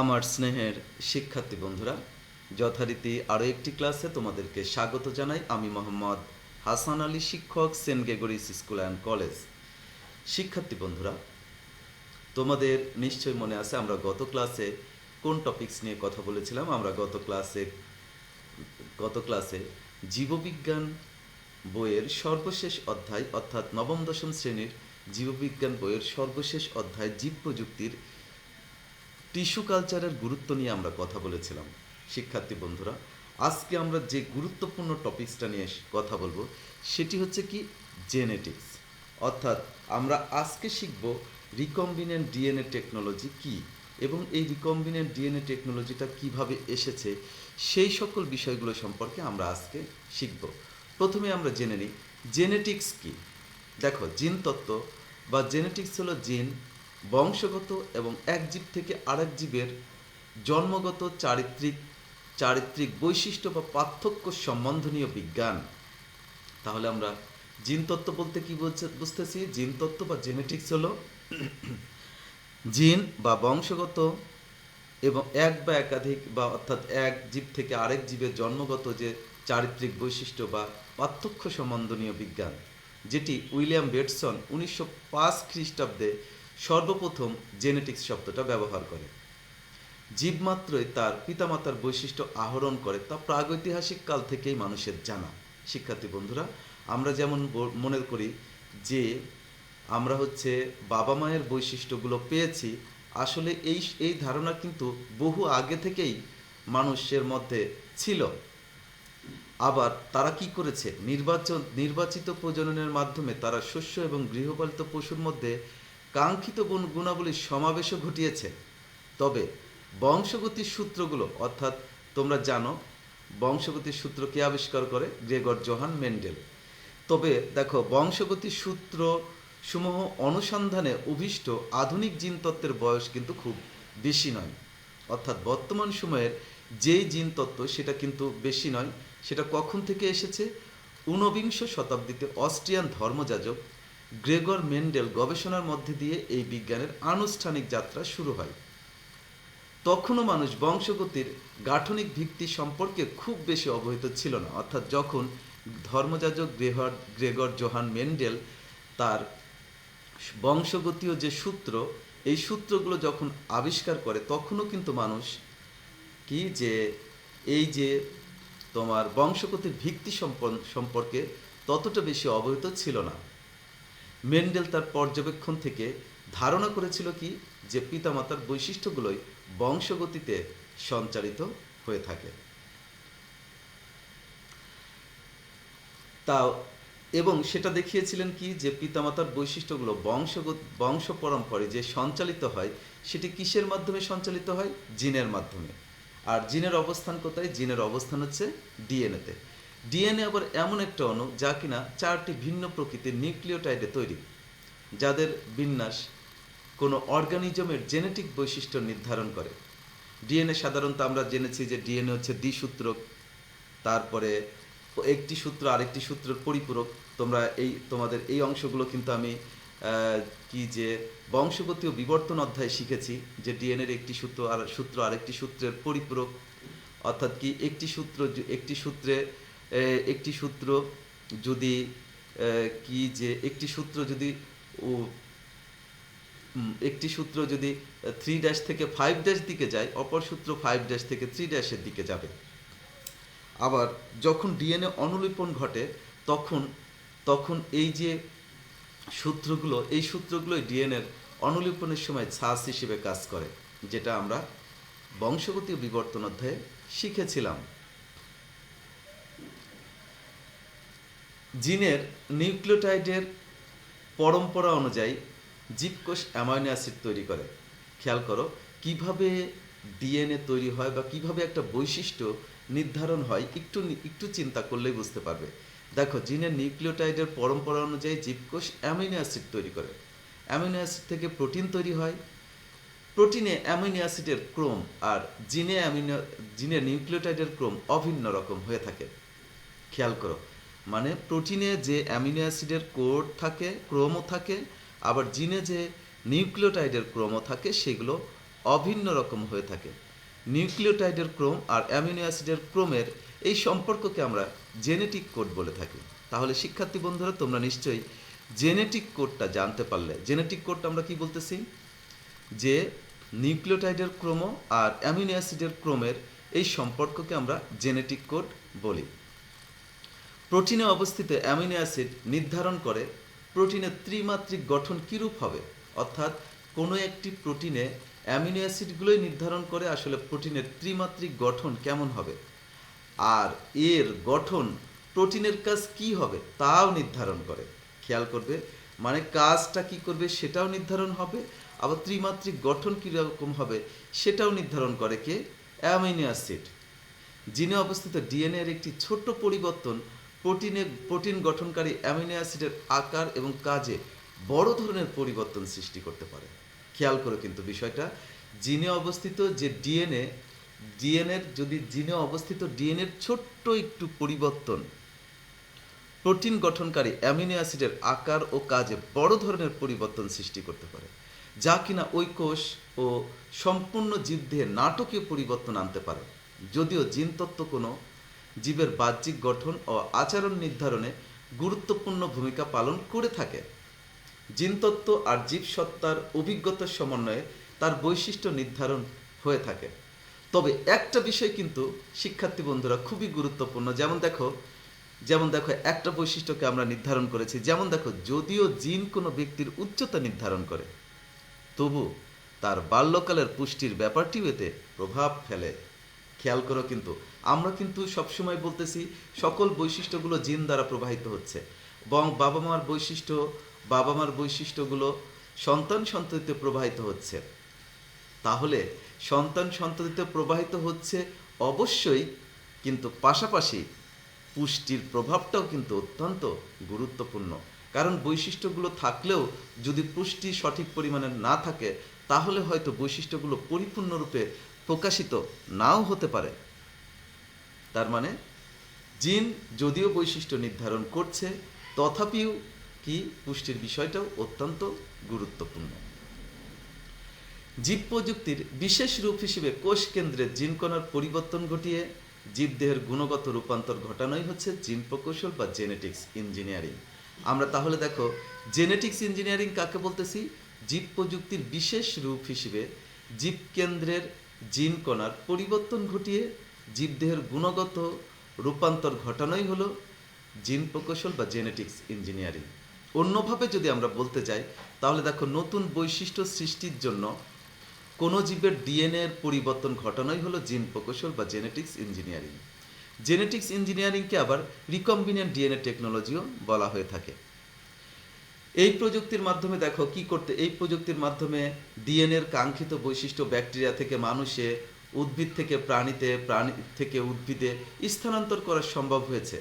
আমার স্নেহের শিক্ষার্থী বন্ধুরা, যথারীতি আরও একটি ক্লাসে তোমাদেরকে স্বাগত জানাই। আমি মোহাম্মদ হাসান আলী, শিক্ষক, saint Gregory's school and college. শিক্ষার্থী বন্ধুরা, তোমাদের নিশ্চয়ই মনে আছে আমরা গত ক্লাসে কোন টপিকস নিয়ে কথা বলেছিলাম। আমরা গত ক্লাসে জীববিজ্ঞান বইয়ের সর্বশেষ অধ্যায়, অর্থাৎ নবম দশম শ্রেণীর জীববিজ্ঞান বইয়ের সর্বশেষ অধ্যায় জীব প্রযুক্তির টিস্যু কালচারের গুরুত্ব নিয়ে আমরা কথা বলেছিলাম। শিক্ষার্থী বন্ধুরা, আজকে আমরা যে গুরুত্বপূর্ণ টপিকসটা নিয়ে কথা বলবো সেটি হচ্ছে কি জেনেটিক্স। অর্থাৎ আমরা আজকে শিখব রিকম্বিনেন্ট ডিএনএ টেকনোলজি কি এবং এই রিকম্বিনেন্ট ডিএনএ টেকনোলজিটা কিভাবে এসেছে সেই সকল বিষয়গুলো সম্পর্কে আমরা আজকে শিখব। প্রথমে আমরা জেনে নিই জেনেটিক্স কি। দেখো, জিন তত্ত্ব বা জেনেটিক্স হলো জিন, বংশগত এবং এক জীব থেকে আরেক জীবের জন্মগত চারিত্রিক বৈশিষ্ট্য বা পার্থক্য সম্বন্ধনীয় বিজ্ঞান। তাহলে আমরা জিনতত্ত্ব বলতে কি বুঝতেছি? জিনতত্ত্ব বা জেনেটিক্স হলো জিন বা বংশগত এবং এক বা একাধিক বা অর্থাৎ এক জীব থেকে আরেক জীবের জন্মগত যে চারিত্রিক বৈশিষ্ট্য বা পার্থক্য সম্বন্ধনীয় বিজ্ঞান, যেটি উইলিয়াম বেটসন 1905 খ্রিস্টাব্দে সর্বপ্রথম জেনেটিক্স শব্দটা ব্যবহার করে। জীবমাত্রই তার পিতামাতার বৈশিষ্ট্য আহরণ করে, তা প্রাগৈতিহাসিক কাল থেকেই মানুষের জানা। শিক্ষার্থী বন্ধুরা, আমরা যেমন মনে করি যে আমরা বাবা মায়ের বৈশিষ্ট্যগুলো পেয়েছি, আসলে এই ধারণা কিন্তু বহু আগে থেকেই মানুষের মধ্যে ছিল। আবার তারা কি করেছে? নির্বাচিত প্রজননের মাধ্যমে তারা শস্য এবং গৃহপালিত পশুর মধ্যে কাঙ্ক্ষিত গুণাবলীর সমাবেশও ঘটিয়েছে। তবে বংশগতির সূত্রগুলো, অর্থাৎ তোমরা জানো বংশগতির সূত্র কে আবিষ্কার করে? Gregor Johann Mendel. তবে দেখো, বংশগতির সূত্র সমূহ অনুসন্ধানে অভীষ্ট আধুনিক জিনতত্ত্বের বয়স কিন্তু খুব বেশি নয়। অর্থাৎ বর্তমান সময়ের যেই জিনতত্ত্ব সেটা কিন্তু বেশি নয়। সেটা কখন থেকে এসেছে? ঊনবিংশ শতাব্দীতে অস্ট্রিয়ান ধর্মযাজক গ্রেগর মেন্ডেল গবেষণার মধ্যে দিয়ে এই বিজ্ঞানের আনুষ্ঠানিক যাত্রা শুরু হয়। তখনও মানুষ বংশগতির গাঠনিক ভিত্তি সম্পর্কে খুব বেশি অবহিত ছিল না। অর্থাৎ যখন ধর্মযাজক গ্রেগর জোহান মেন্ডেল তার বংশগতীয় যে সূত্র, এই সূত্রগুলো যখন আবিষ্কার করে, তখনও কিন্তু মানুষ এই যে তোমার বংশগতির ভিত্তি সম্পর্কে ততটা বেশি অবহিত ছিল না। মেন্ডেল তার পর্যবেক্ষণ থেকে ধারণা করেছিল যে পিতামাতার বৈশিষ্ট্যগুলোই বংশগতিতে সঞ্চারিত হয়ে থাকে। এবং সেটা দেখিয়েছিলেন যে পিতামাতার বৈশিষ্ট্যগুলো বংশ পরম্পরায় যে সঞ্চালিত হয়, সেটি কিসের মাধ্যমে সঞ্চালিত হয়? জিনের মাধ্যমে। আর জিনের অবস্থান কোথায়? জিনের অবস্থান হচ্ছে ডিএনএতে। ডিএনএ আবার এমন একটা অণু যা কিনা 4টি ভিন্ন প্রকৃতির নিউক্লিওটাইডে তৈরি, যাদের বিন্যাস কোনো অর্গানিজমের জেনেটিক বৈশিষ্ট্য নির্ধারণ করে। ডিএনএ সাধারণত আমরা জেনেছি যে ডিএনএ হচ্ছে দ্বিসূত্রক, তারপরে একটি সূত্র আরেকটি সূত্রের পরিপূরক। তোমাদের এই অংশগুলো কিন্তু আমি বংশগতি ও বিবর্তন অধ্যায়ে শিখেছি যে ডিএনএর একটি সূত্র আরেকটি সূত্রের পরিপূরক। অর্থাৎ একটি সূত্র যদি 3' থেকে 5' দিকে যায়, অপর সূত্র 5' থেকে 3' দিকে যাবে। আবার যখন ডিএনএ অনুলিপন ঘটে, তখন এই সূত্রগুলোই ডিএনএর অনুলিপনের সময় ছাঁচ হিসেবে কাজ করে, যেটা আমরা বংশগতি ও বিবর্তন অধ্যায়ে শিখেছিলাম। জিনের নিউক্লিওটাইডের পরম্পরা অনুযায়ী জীবকোষ অ্যামাইনো অ্যাসিড তৈরি করে। খেয়াল করো কিভাবে ডিএনএ তৈরি হয় বা কিভাবে একটা বৈশিষ্ট্য নির্ধারণ হয়, একটু চিন্তা করলেই বুঝতে পারবে। দেখো, জিনের নিউক্লিওটাইডের পরম্পরা অনুযায়ী জীবকোষ অ্যামিনো অ্যাসিড তৈরি করে। অ্যামিনো অ্যাসিড থেকে প্রোটিন তৈরি হয়। প্রোটিনে অ্যামিনো অ্যাসিডের ক্রম আর জিনের নিউক্লিওটাইডের ক্রম অভিন্ন রকম হয়ে থাকে। খেয়াল করো, মানে প্রোটিনে যে অ্যামিনো অ্যাসিডের ক্রমও থাকে, আবার জিনে যে নিউক্লিওটাইডের ক্রমও থাকে, সেগুলো অভিন্ন রকম হয়ে থাকে। নিউক্লিওটাইডের ক্রম আর অ্যামিনো অ্যাসিডের ক্রমের এই সম্পর্ককে আমরা জেনেটিক কোড বলে থাকি। তাহলে শিক্ষার্থী বন্ধুরা, তোমরা নিশ্চয়ই জেনেটিক কোডটা জানতে পারলে। জেনেটিক কোডটা আমরা কি বলতেছি, যে নিউক্লিওটাইডের ক্রম আর অ্যামিনো অ্যাসিডের ক্রমের এই সম্পর্ককে আমরা জেনেটিক কোড বলি। প্রোটিনে অবস্থিত অ্যামিনো অ্যাসিড নির্ধারণ করে প্রোটিনের ত্রিমাত্রিক গঠন কীরূপ হবে, অর্থাৎ কোনো একটি প্রোটিনে অ্যামিনো অ্যাসিডগুলোই নির্ধারণ করে আসলে প্রোটিনের ত্রিমাত্রিক গঠন কেমন হবে, আর এর গঠন প্রোটিনের কাজ কি হবে তাও নির্ধারণ করে। খেয়াল করবে, মানে কাজটা কি করবে সেটাও নির্ধারণ হবে, আবার ত্রিমাত্রিক গঠন কীরকম হবে সেটাও নির্ধারণ করে কে? Amino acid. জিনে অবস্থিত ডিএনএ এর একটি ছোট্ট পরিবর্তন প্রোটিন গঠনকারী অ্যামিনো অ্যাসিডের আকার এবং কাজে বড় ধরনের পরিবর্তন সৃষ্টি করতে পারে। খেয়াল করো কিন্তু বিষয়টা, জিনে অবস্থিত যে জিনে অবস্থিত ডিএনএর ছোট্ট একটু পরিবর্তন প্রোটিন গঠনকারী অ্যামিনো অ্যাসিডের আকার ও কাজে বড় ধরনের পরিবর্তন সৃষ্টি করতে পারে, যা কিনা ওই কোষ ও সম্পূর্ণ জীবদেহে নাটকীয় পরিবর্তন আনতে পারে। যদিও জিনতত্ত্ব কোনো জীবের বাহ্যিক গঠন ও আচরণ নির্ধারণে গুরুত্বপূর্ণ ভূমিকা পালন করে থাকে, জিনতত্ত্ব আর জীবসত্তার অভিজ্ঞতার সমন্বয়ে তার বৈশিষ্ট্য নির্ধারণ হয়ে থাকে। তবে একটা বিষয় কিন্তু শিক্ষার্থী বন্ধুরা খুবই গুরুত্বপূর্ণ, যেমন দেখো একটা বৈশিষ্ট্যকে আমরা নির্ধারণ করেছি, যেমন দেখো, যদিও জিন কোনো ব্যক্তির উচ্চতা নির্ধারণ করে, তবু তার বাল্যকালের পুষ্টির ব্যাপারটিও এতে প্রভাব ফেলে। খেয়াল করো কিন্তু, আমরা কিন্তু সবসময় বলতেছি সকল বৈশিষ্ট্যগুলো জিন দ্বারা প্রবাহিত হচ্ছে, এবং বাবা মার বৈশিষ্ট্যগুলো সন্তান সন্ততিতে প্রবাহিত হচ্ছে। তাহলে সন্তান সন্ততিতে প্রবাহিত হচ্ছে অবশ্যই, কিন্তু পাশাপাশি পুষ্টির প্রভাবটাও কিন্তু অত্যন্ত গুরুত্বপূর্ণ। কারণ বৈশিষ্ট্যগুলো থাকলেও যদি পুষ্টি সঠিক পরিমাণে না থাকে, তাহলে হয়তো বৈশিষ্ট্যগুলো পরিপূর্ণরূপে প্রকাশিত নাও হতে পারে। তার মানে জিন যদিও বৈশিষ্ট্য নির্ধারণ করছে, তথাপিও কি পুষ্টির বিষয়টাও অত্যন্ত গুরুত্বপূর্ণ। জীব প্রযুক্তির বিশেষ রূপ হিসেবে কোষ কেন্দ্রে জিনকণার পরিবর্তন ঘটিয়ে জীবদেহের গুণগত রূপান্তর ঘটানোই হচ্ছে জিন প্রকৌশল বা জেনেটিক্স ইঞ্জিনিয়ারিং। আমরা তাহলে দেখো, জেনেটিক্স ইঞ্জিনিয়ারিং কাকে বলতেছি? জীব প্রযুক্তির বিশেষ রূপ হিসেবে জীবকেন্দ্রের জিনকণার পরিবর্তন ঘটিয়ে জীবদেহের গুণগত রূপান্তর ঘটানোই হলো জিন প্রকৌশল বা জেনেটিক্স ইঞ্জিনিয়ারিং। অন্যভাবে যদি আমরা বলতে চাই, তাহলে দেখো, নতুন বৈশিষ্ট্য সৃষ্টির জন্য কোনো জীবের ডিএনএ এর পরিবর্তন ঘটানোই হলো জিন প্রকৌশল বা জেনেটিক্স ইঞ্জিনিয়ারিং। জেনেটিক্স ইঞ্জিনিয়ারিংকে আবার রিকম্বিনেন্ট ডিএনএ টেকনোলজিও বলা হয়ে থাকে। এই প্রযুক্তির মাধ্যমে দেখো কি করতে, এই প্রযুক্তির মাধ্যমে ডিএনএ এর কাঙ্ক্ষিত বৈশিষ্ট্য ব্যাকটেরিয়া থেকে মানুষে, উদ্ভিদ থেকে প্রাণীতে, প্রাণী থেকে উদ্ভিদে স্থানান্তর করা সম্ভব হয়েছে।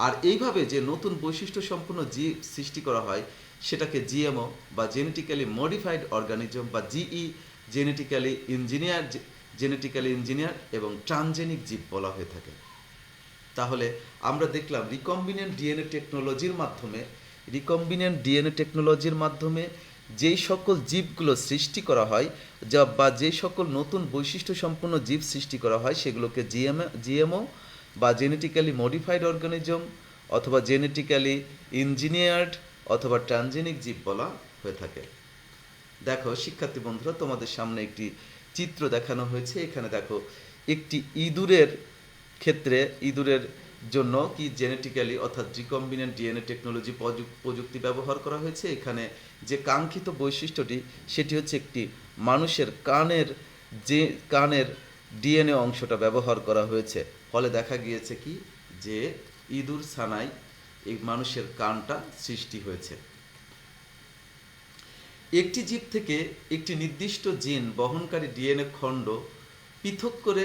আর এইভাবে যে নতুন বৈশিষ্ট্য সম্পন্ন জীব সৃষ্টি করা হয়, সেটাকে জিএমও বা জেনেটিক্যালি মডিফাইড অর্গানিজম বা জিই জেনেটিক্যালি ইঞ্জিনিয়ার এবং ট্রানজেনিক জীব বলা হয়ে থাকে। তাহলে আমরা দেখলাম রিকম্বিনেন্ট ডিএনএ টেকনোলজির মাধ্যমে যেই সকল জীবগুলো সৃষ্টি করা হয়, বা যে সকল নতুন বৈশিষ্ট্য সম্পন্ন জীব সৃষ্টি করা হয়, সেগুলোকে জিএমও বা জেনেটিক্যালি মডিফাইড অর্গানিজম অথবা জেনেটিক্যালি ইঞ্জিনিয়ার্ড অথবা ট্রানজেনিক জীব বলা হয়ে থাকে। দেখো শিক্ষার্থী বন্ধুরা, তোমাদের সামনে একটি চিত্র দেখানো হয়েছে। এখানে দেখো, একটি ইঁদুরের ক্ষেত্রে ইঁদুরের জন্য কি জেনেটিক্যালি অর্থাৎ রিকম্বিনেন্ট ডিএনএ টেকনোলজি প্রযুক্তি ব্যবহার করা হয়েছে। এখানে যে কাঙ্ক্ষিত বৈশিষ্ট্যটি, সেটি হচ্ছে একটি মানুষের কানের ডিএনএ অংশটা ব্যবহার করা হয়েছে। ফলে দেখা গিয়েছে কি, যে ইঁদুর ছানায় এই মানুষের কানটা সৃষ্টি হয়েছে। একটি জীব থেকে একটি নির্দিষ্ট জিন বহনকারী ডিএনএ খণ্ড পৃথক করে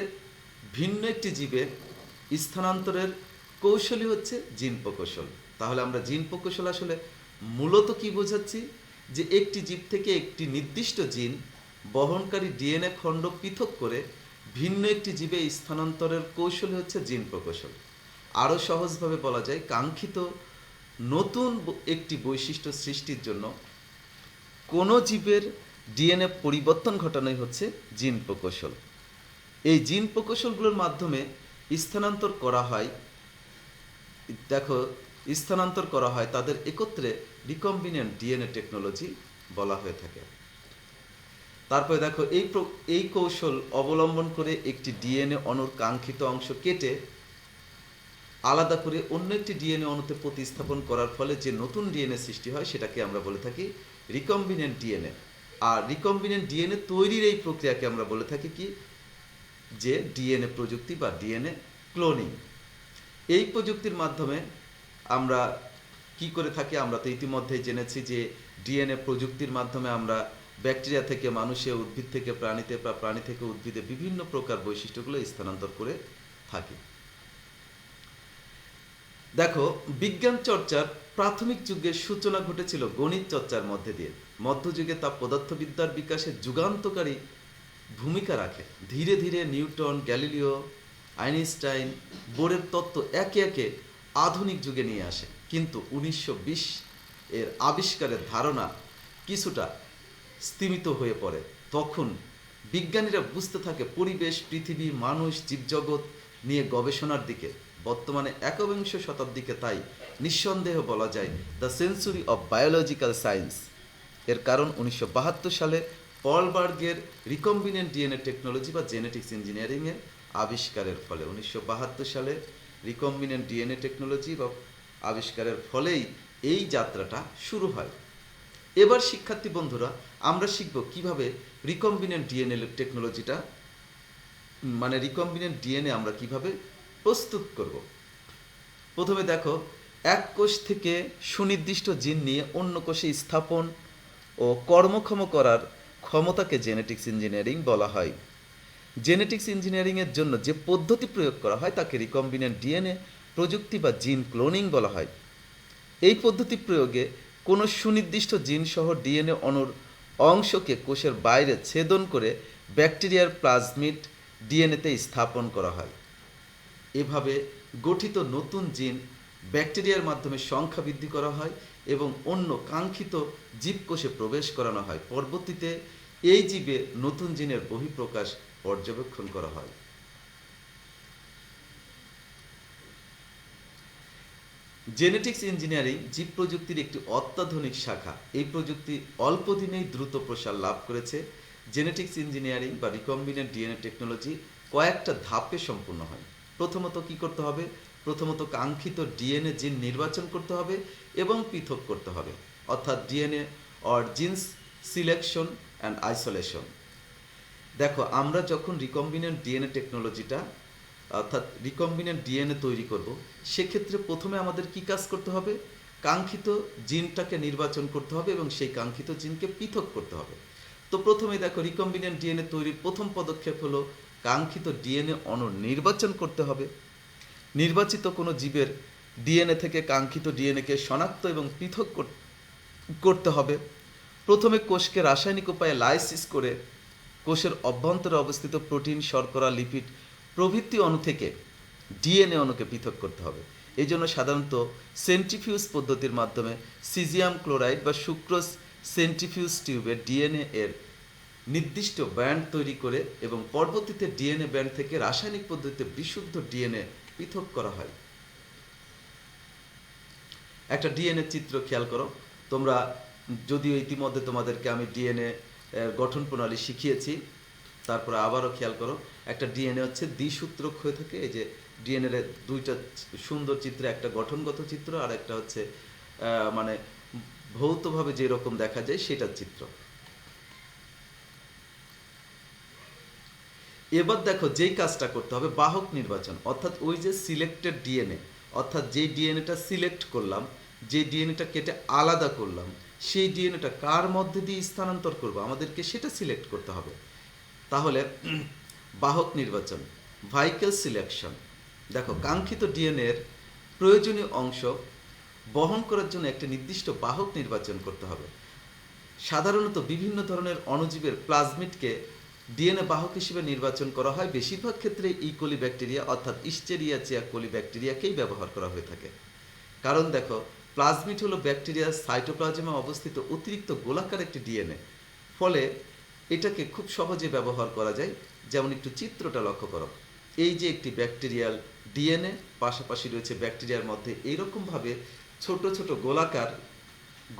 ভিন্ন একটি জীবে স্থানান্তরের কৌশলই হচ্ছে জিন প্রকৌশল। তাহলে আমরা জিন প্রকৌশল আসলে মূলত কি বোঝাচ্ছি, যে একটি জীব থেকে একটি নির্দিষ্ট জিন বহনকারী ডিএনএ খণ্ড পৃথক করে ভিন্ন একটি জীবে স্থানান্তরের কৌশলই হচ্ছে জিন প্রকৌশল। আরও সহজভাবে বলা যায়, কাঙ্ক্ষিত নতুন একটি বৈশিষ্ট্য সৃষ্টির জন্য কোনো জীবের ডিএনএ পরিবর্তন ঘটানোই হচ্ছে জিন প্রকৌশল। এই জিন প্রকৌশলগুলোর মাধ্যমে স্থানান্তর করা হয়, দেখো স্থানান্তর করা হয় তাদের একত্রে রিকম্বিনেন্ট ডিএনএ টেকনোলজি বলা হয়ে থাকে। তারপরে দেখো এই কৌশল অবলম্বন করে একটি ডিএনএ অণুর কাঙ্ক্ষিত অংশ কেটে আলাদা করে অন্য একটি ডিএনএ অণুতে প্রতিস্থাপন করার ফলে যে নতুন ডিএনএ সৃষ্টি হয় সেটাকে আমরা বলে থাকি রিকম্বিনেন্ট ডিএনএ। আর রিকম্বিনেন্ট ডিএনএ তৈরির এই প্রক্রিয়াকে আমরা বলে থাকি কি, যে ডিএনএ প্রযুক্তি বা ডিএনএ ক্লোনিং। এই প্রযুক্তির মাধ্যমে আমরা কি করে থাকি, আমরা তো ইতিমধ্যেই জেনেছি যে ডিএনএ প্রযুক্তির মাধ্যমে আমরা ব্যাকটেরিয়া থেকে মানুষে, উদ্ভিদ থেকে প্রাণীতে বা প্রাণী থেকে উদ্ভিদে বিভিন্ন প্রকার বৈশিষ্ট্যগুলো স্থানান্তর করে থাকি। দেখো বিজ্ঞান চর্চার প্রাথমিক যুগের সূচনা ঘটেছিল গণিত চর্চার মধ্যে দিয়ে। মধ্যযুগে তা পদার্থবিদ্যার বিকাশে যুগান্তকারী ভূমিকা রাখে। ধীরে ধীরে নিউটন, গ্যালিলিও, আইনস্টাইন বোরের তত্ত্ব একে একে আধুনিক যুগে নিয়ে আসে। কিন্তু 1920 এর আবিষ্কারের ধারণা কিছুটা স্তিমিত হয়ে পড়ে। তখন বিজ্ঞানীরা বুঝতে থাকে পরিবেশ, পৃথিবী, মানুষ, জীবজগৎ নিয়ে গবেষণার দিকে। বর্তমানে একবিংশ শতাব্দীকে তাই নিঃসন্দেহে বলা যায় the century of biological science. এর কারণ 1972 সালে পলবার্গের রিকম্বিনেন্ট ডিএনএ টেকনোলজি বা জেনেটিক্স ইঞ্জিনিয়ারিংয়ের আবিষ্কারের ফলে। 1972 সালে রিকম্বিনেন্ট ডিএনএ টেকনোলজি বা আবিষ্কারের ফলেই এই যাত্রাটা শুরু হয়। এবার শিক্ষার্থী বন্ধুরা, আমরা শিখব কিভাবে রিকম্বিনেন্ট ডিএনএ টেকনোলজিটা, মানে রিকম্বিনেন্ট ডিএনএ আমরা কিভাবে প্রস্তুত করব। প্রথমে দেখো, এক কোষ থেকে সুনির্দিষ্ট জিন নিয়ে অন্য কোষে স্থাপন ও কর্মক্ষম করার ক্ষমতাকে জেনেটিক্স ইঞ্জিনিয়ারিং বলা হয়। জেনেটিক্স ইঞ্জিনিয়ারিংয়ের জন্য যে পদ্ধতি প্রয়োগ করা হয় তাকে রিকম্বিনেন্ট ডিএনএ প্রযুক্তি বা জিন ক্লোনিং বলা হয়। এই পদ্ধতি প্রয়োগে কোনো সুনির্দিষ্ট জিন সহ ডিএনএ অণুর অংশকে কোষের বাইরে ছেদন করে ব্যাকটেরিয়ার প্লাজমিড ডিএনএতে স্থাপন করা হয়। এভাবে গঠিত নতুন জিন ব্যাকটেরিয়ার মাধ্যমে সংখ্যা বৃদ্ধি করা হয় এবং অন্য কাঙ্ক্ষিত জীবকোষে প্রবেশ করানো হয়। পরবর্তীতে এই জীবে নতুন জিনের বহিঃপ্রকাশ পর্যবেক্ষণ করা হয়। জেনেটিক্স ইঞ্জিনিয়ারিং জীব প্রযুক্তির একটি অত্যাধুনিক শাখা। এই প্রযুক্তি অল্প দিনেই দ্রুত প্রসার লাভ করেছে। জেনেটিক্স ইঞ্জিনিয়ারিং বা রিকম্বিনেন্ট ডিএনএ টেকনোলজি কয়েকটা ধাপে সম্পূর্ণ হয়। প্রথমত কি করতে হবে? প্রথমত কাঙ্ক্ষিত ডিএনএ জিন নির্বাচন করতে হবে এবং পৃথক করতে হবে, অর্থাৎ DNA or genes selection and isolation. দেখো, আমরা যখন রিকম্বিনেন্ট ডিএনএ টেকনোলজিটা অর্থাৎ রিকম্বিনেন্ট ডিএনএ তৈরি করব, সেক্ষেত্রে প্রথমে আমাদের কি কাজ করতে হবে? কাঙ্ক্ষিত জিনটাকে নির্বাচন করতে হবে এবং সেই কাঙ্ক্ষিত জিনকে পৃথক করতে হবে। তো প্রথমে দেখো, রিকম্বিনেন্ট ডিএনএ তৈরির প্রথম পদক্ষেপ হলো কাঙ্ক্ষিত ডিএনএ অণু নির্বাচন করতে হবে। নির্বাচিত কোনো জীবের ডিএনএ থেকে কাঙ্ক্ষিত ডিএনএকে শনাক্ত এবং পৃথক করতে হবে। প্রথমে কোষকে রাসায়নিক উপায়ে লাইসিস করে কোষের অভ্যন্তরে অবস্থিত প্রোটিন, শর্করা, লিপিড প্রভৃতি অণু থেকে ডিএনএ অণুকে পৃথক করতে হবে। এই জন্য সাধারণত সেন্ট্রিফিউজ পদ্ধতির মাধ্যমে সিজিয়াম ক্লোরাইড বা সুক্রোজ সেন্ট্রিফিউজ টিউবে ডিএনএ এর নির্দিষ্ট ব্যান্ড তৈরি করে এবং পরবর্তীতে ডিএনএ ব্যান্ড থেকে রাসায়নিক পদ্ধতিতে বিশুদ্ধ ডিএনএ পৃথক করা হয়। একটা ডিএনএ চিত্র খেয়াল করো তোমরা, যদিও ইতিমধ্যে তোমাদেরকে আমি ডিএনএ গঠন প্রণালী শিখিয়েছি, তারপরে আবারও খেয়াল করো, একটা ডিএনএ হচ্ছে দ্বিসূত্রক হয়ে থাকে। এই যে ডিএনএর দুইটা সুন্দর চিত্র, একটা গঠনগত চিত্র আর একটা হচ্ছে মানে ভৌতভাবে যেরকম দেখা যায় সেটার চিত্র। এবার দেখো, যেই কাজটা করতে হবে বাহক নির্বাচন, অর্থাৎ ওই যে সিলেক্টেড ডিএনএ, অর্থাৎ যেই ডিএনএটা সিলেক্ট করলাম, যে ডিএনএটা কেটে আলাদা করলাম, সেই ডিএনএটা কার মধ্যে দিয়ে স্থানান্তর করব আমাদেরকে সেটা সিলেক্ট করতে হবে। তাহলে বাহক নির্বাচন, ভাইকেল সিলেকশন। দেখো, কাঙ্ক্ষিত ডিএনএর প্রয়োজনীয় অংশ বহন করার জন্য একটি নির্দিষ্ট বাহক নির্বাচন করতে হবে। সাধারণত বিভিন্ন ধরনের অণুজীবের প্লাজমিডকে ডিএনএ বাহক হিসেবে নির্বাচন করা হয়। বেশিরভাগ ক্ষেত্রে ইকোলি ব্যাকটেরিয়া অর্থাৎ ইস্টেরিয়াচিয়া কোলি ব্যাকটেরিয়াকেই ব্যবহার করা হয়ে থাকে। কারণ দেখো, প্লাজমিড হলো ব্যাকটেরিয়ার সাইটোপ্লাজমে অবস্থিত অতিরিক্ত গোলাকার একটি ডিএনএ। ফলে এটাকে খুব সহজে ব্যবহার করা যায়। যেমন একটু চিত্রটা লক্ষ্য করো, এই যে একটি ব্যাকটেরিয়াল ডিএনএ, পাশাপাশি রয়েছে ব্যাকটেরিয়ার মধ্যে এইরকমভাবে ছোট ছোট গোলাকার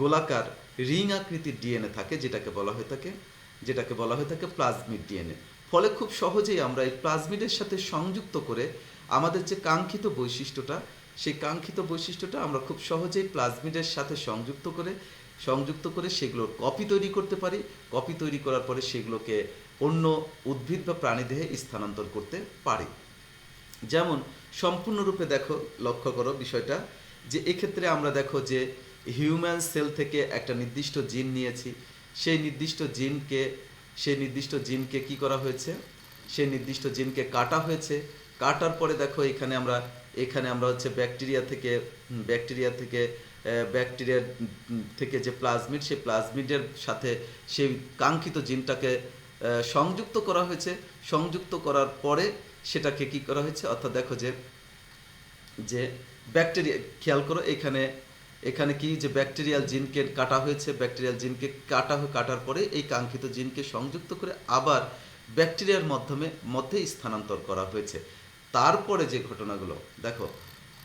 গোলাকার রিং আকৃতির ডিএনএ থাকে, যেটাকে বলা হয়ে থাকে প্লাজমিড ডিএনএ। ফলে খুব সহজেই আমরা এই প্লাজমিডের সাথে সংযুক্ত করে আমাদের যে কাঙ্ক্ষিত বৈশিষ্ট্যটা, সেই কাঙ্ক্ষিত বৈশিষ্ট্যটা আমরা খুব সহজেই প্লাজমিডের সাথে সংযুক্ত করে সেগুলোর কপি তৈরি করতে পারি। কপি তৈরি করার পরে সেগুলোকে অন্য উদ্ভিদ বা প্রাণীদেহে স্থানান্তর করতে পারি। যেমন সম্পূর্ণরূপে লক্ষ্য করো বিষয়টা, যে এক্ষেত্রে আমরা দেখো যে হিউম্যান সেল থেকে একটা নির্দিষ্ট জিন নিয়েছি। সেই নির্দিষ্ট জিনকে কি করা হয়েছে, সেই নির্দিষ্ট জিনকে কাটা হয়েছে। কাটার পরে দেখো এখানে আমরা হচ্ছে ব্যাকটেরিয়া থেকে যে প্লাজমিড, সেই প্লাজমিডের সাথে সেই কাঙ্ক্ষিত জিনটাকে সংযুক্ত করা হয়েছে। সংযুক্ত করার পরে সেটাকে কি করা হয়েছে, অর্থাৎ দেখো যে ব্যাকটেরিয়া, খেয়াল করো এখানে কি যে ব্যাকটেরিয়াল জিনকে কাটা হয়েছে। ব্যাকটেরিয়াল জিনকে কাটার পরে এই কাঙ্ক্ষিত জিনকে সংযুক্ত করে আবার ব্যাকটেরিয়ার মধ্যে স্থানান্তর করা হয়েছে। তারপরে যে ঘটনাগুলো দেখো,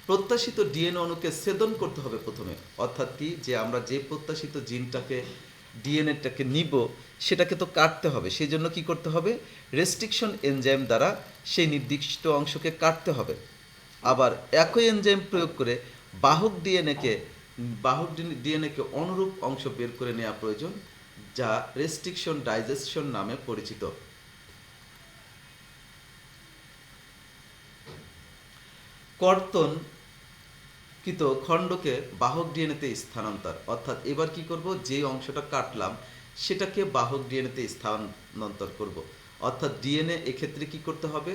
প্রত্যাশিত ডিএনএ অণুকে ছেদন করতে হবে প্রথমে। অর্থাৎ কি, যে আমরা যে প্রত্যাশিত ডিএনএটাকে নিব সেটাকে তো কাটতে হবে। সেই জন্য কি করতে হবে, রেস্ট্রিকশন এনজাইম দ্বারা সেই নির্দিষ্ট অংশকে কাটতে হবে। আবার একই এনজাইম প্রয়োগ করে বাহক ডিএনএকে অনুরূপ অংশ বের করে নেওয়া প্রয়োজন, যা রেস্ট্রিকশন ডাইজেশন নামে পরিচিত। কর্তনকৃত খণ্ডকে বাহক ডিএনএতে স্থানান্তর। অর্থাৎ এবার কি করব, যে অংশটা কাটলাম সেটাকে বাহক ডিএনএতে স্থানান্তর করব। অর্থাৎ ডিএনএ এক্ষেত্রে কি করতে হবে,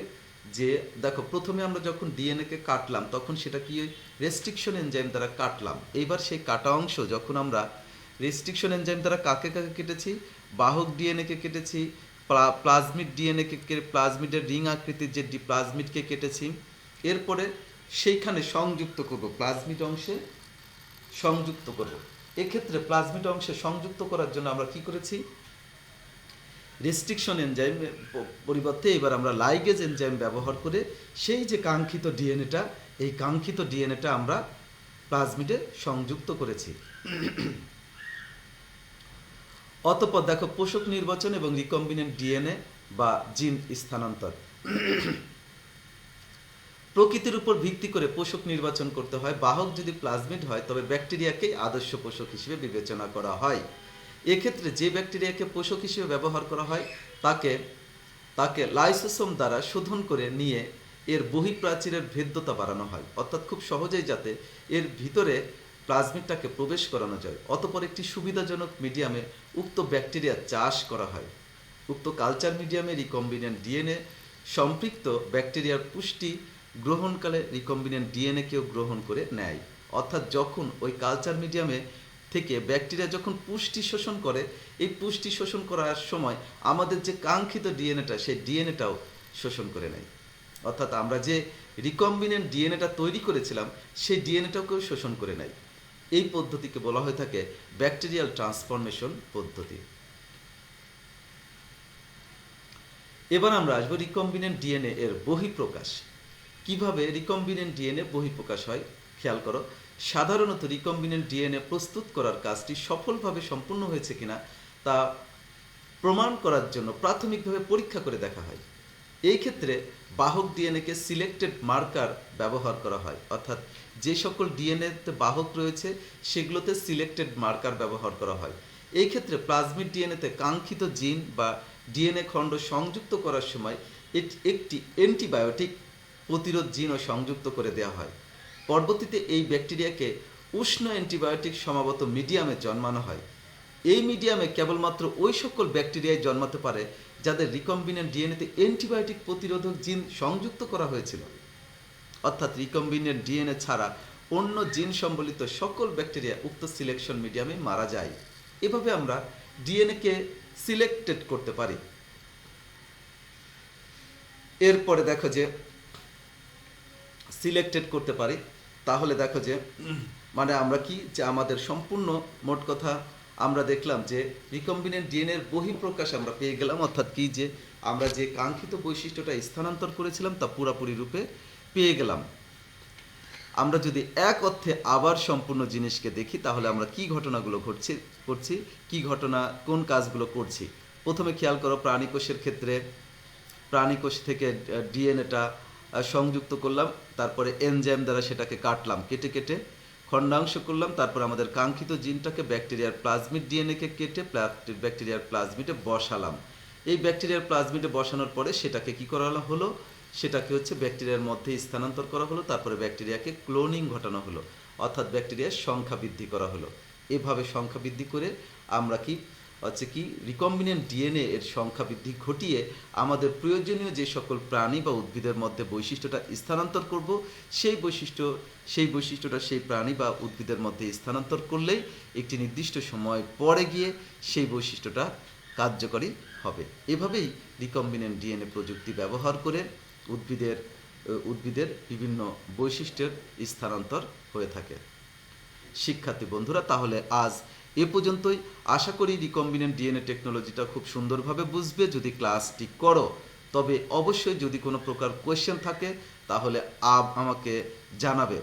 যে দেখো প্রথমে আমরা যখন ডিএনএকে কাটলাম তখন সেটা কি রেস্ট্রিকশন এনজাইম দ্বারা কাটলাম। এইবার সেই কাটা অংশ যখন আমরা রেস্ট্রিকশন এনজাইম দ্বারা কাকে কেটেছি, বাহক ডিএনএকে কেটেছি, প্লাজমিড ডিএনএকে, প্লাজমিডের রিং আকৃতির যে প্লাজমিডকে কেটেছি। এরপরে সেইখানে সংযুক্ত করব, প্লাজমিড অংশে সংযুক্ত করব। এক্ষেত্রে প্লাজমিড অংশে সংযুক্ত করার জন্য আমরা কি করেছি, রেস্ট্রিকশন এনজাইম পরিবর্তে এবার আমরা লাইগেজ এনজাইম ব্যবহার করে সেই যে কাঙ্ক্ষিত ডিএনএটা, এই কাঙ্ক্ষিত ডিএনএটা আমরা প্লাজমিডে সংযুক্ত করেছি। অতঃপর দেখো পোষক নির্বাচন এবং রিকম্বিনেন্ট ডিএনএ বা জিন স্থানান্তর। প্রকৃতির উপর ভিত্তি করে পোষক নির্বাচন করতে হয়। বাহক যদি প্লাজমিড হয় তবে ব্যাকটেরিয়াকেই আদর্শ পোষক হিসেবে বিবেচনা করা হয়। এক্ষেত্রে যে ব্যাকটেরিয়াকে পোষক হিসেবে ব্যবহার করা হয় তাকে লাইসোসোম দ্বারা শোধন করে নিয়ে এর বহিঃপ্রাচীরের ভেদ্যতা বাড়ানো হয়। অর্থাৎ খুব সহজেই যাতে এর ভিতরে প্লাজমিডটাকে প্রবেশ করানো যায়। অতঃপর একটি সুবিধাজনক মিডিয়ামে উক্ত ব্যাকটেরিয়া চাষ করা হয়। উক্ত কালচার মিডিয়ামে রিকম্বিনেন্ট ডিএনএ সম্পৃক্ত ব্যাকটেরিয়ার পুষ্টি গ্রহণকালে রিকম্বিনেন্ট ডিএনএকেও গ্রহণ করে নেয়। অর্থাৎ যখন ওই কালচার মিডিয়ামে থেকে ব্যাকটেরিয়া যখন পুষ্টি শোষণ করে, এই পুষ্টি শোষণ করার সময় আমাদের যে কাঙ্ক্ষিত ডিএনএটা, সেই ডিএনএটাও শোষণ করে নেয়। অর্থাৎ আমরা যে রিকম্বিনেন্ট ডিএনএটা তৈরি করেছিলাম সেই ডিএনএটাকেও শোষণ করে নেয়। এই পদ্ধতিকে বলা হয়ে থাকে ব্যাকটেরিয়াল ট্রান্সফরমেশন পদ্ধতি। এবার আমরা আসবো রিকম্বিনেন্ট ডিএনএ এর বহিঃপ্রকাশ। কিভাবে রিকম্বিনেন্ট ডিএনএ বহিঃপ্রকাশ হয় খেয়াল করো। সাধারণত রিকম্বিনেন্ট ডিএনএ প্রস্তুত করার কাজটি সফলভাবে সম্পূর্ণ হয়েছে কিনা তা প্রমাণ করার জন্য প্রাথমিকভাবে পরীক্ষা করে দেখা হয়। এই ক্ষেত্রে বাহক ডিএনএকে সিলেক্টেড মার্কার ব্যবহার করা হয়। অর্থাৎ যে সকল ডিএনএতে বাহক রয়েছে সেগুলোতে সিলেক্টেড মার্কার ব্যবহার করা হয়। এই ক্ষেত্রে প্লাজমিড ডিএনএতে কাঙ্ক্ষিত জিন বা ডিএনএ খণ্ড সংযুক্ত করার সময় একটি অ্যান্টিবায়োটিক প্রতিরোধ জিনও সংযুক্ত করে দেওয়া হয়। পরবর্তীতে এই ব্যাকটেরিয়াকে উষ্ণ অ্যান্টিবায়োটিক সমাবত মিডিয়ামে জন্মানো হয়। এই মিডিয়ামে কেবলমাত্র ওই সকল ব্যাকটেরিয়ায় জন্মাতে পারে যাদের রিকম্বিনেন্ট ডিএনএতে অ্যান্টিবায়োটিক প্রতিরোধক জিন সংযুক্ত করা হয়েছিল। অর্থাৎ রিকম্বিনেন্ট ডিএনএ ছাড়া অন্য জিন সম্বলিত সকল ব্যাকটেরিয়া উক্ত সিলেকশন মিডিয়ামে মারা যায়। এভাবে আমরা ডিএনএকে সিলেক্টেড করতে পারি। এরপরে দেখো যে সিলেক্টেড করতে পারি, তাহলে দেখো যে মানে আমরা কি, যে আমাদের সম্পূর্ণ মোট কথা আমরা দেখলাম যে রিকম্বিনেন্ট ডিএনএ এর বহিঃপ্রকাশ আমরা পেয়ে গেলাম, অর্থাৎ কি যে আমরা যে কাঙ্ক্ষিত বৈশিষ্ট্যটা স্থানান্তর করেছিলাম তা পুরোপুরি রূপে পেয়ে গেলাম। আমরা যদি এক অর্থে আবার সম্পূর্ণ জিনিসকে দেখি তাহলে আমরা কি ঘটনাগুলো করছি, কি ঘটনা কোন কাজগুলো করছি। প্রথমে খেয়াল করো, প্রাণীকোষের ক্ষেত্রে প্রাণীকোষ থেকে ডিএনএটা সংযুক্ত করলাম, তারপরে এনজাইম দ্বারা সেটাকে কাটলাম, কেটে কেটে খণ্ডাংশ করলাম, তারপর আমাদের কাঙ্ক্ষিত জিনটাকে ব্যাকটেরিয়ার প্লাজমিড ডিএনএকে কেটে ব্যাকটেরিয়ার প্লাজমিডে বসালাম। এই ব্যাকটেরিয়ার প্লাজমিডে বসানোর পরে সেটাকে কি করা হলো, সেটাকে হচ্ছে ব্যাকটেরিয়ার মধ্যে স্থানান্তর করা হলো, তারপরে ব্যাকটেরিয়াকে ক্লোনিং ঘটানো হলো, অর্থাৎ ব্যাকটেরিয়ার সংখ্যা বৃদ্ধি করা হলো। এভাবে সংখ্যা বৃদ্ধি করে আমরা কি রিকম্বিনেন্ট ডিএনএ এর সংখ্যা বৃদ্ধি ঘটিয়ে আমাদের প্রয়োজনীয় যে সকল প্রাণী বা উদ্ভিদের মধ্যে বৈশিষ্ট্যটা স্থানান্তর করব, সেই বৈশিষ্ট্যটা সেই প্রাণী বা উদ্ভিদের মধ্যে স্থানান্তর করলেই একটি নির্দিষ্ট সময় পরে গিয়ে সেই বৈশিষ্ট্যটা কার্যকরী হবে। এভাবেই রিকম্বিনেন্ট ডিএনএ প্রযুক্তি ব্যবহার করে উদ্ভিদের বিভিন্ন বৈশিষ্ট্যের স্থানান্তর হয়ে থাকে। শিক্ষার্থী বন্ধুরা, তাহলে আজ এ পর্যন্তই। আশা করি রিকম্বিনেন্ট ডিএনএ টেকনোলজিটা খুব সুন্দরভাবে বুঝবে যদি ক্লাসটি করো। তবে অবশ্যই যদি কোনো প্রকার কোয়েশ্চেন থাকে তাহলে আমাকে জানাবে।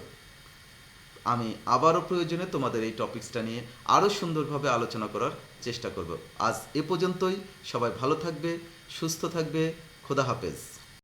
আমি আবারও প্রয়োজনে তোমাদের এই টপিকসটা নিয়ে আরও সুন্দরভাবে আলোচনা করার চেষ্টা করব। আজ এ পর্যন্তই। সবাই ভালো থাকবে, সুস্থ থাকবে। খোদা হাফেজ।